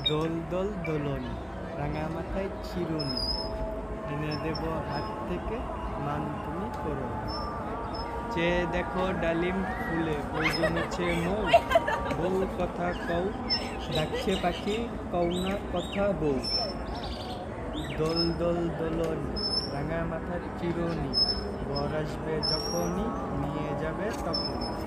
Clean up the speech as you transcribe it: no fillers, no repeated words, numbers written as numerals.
দোল দোল দোলন, রাঙা মাথায় চিরুনি, এনে দেব হাত থেকে, মান তুমি করো। চেয়ে দেখো ডালিম ফুলে, ওই জমেছে মৌ, বউ কথা কও, ডাকছে পাখি, কও না কথা বউ। দোল দোল দোলন, রাঙা মাথার চিরুনি, বর আসবে যখনই, নিয়ে যাবে তখন।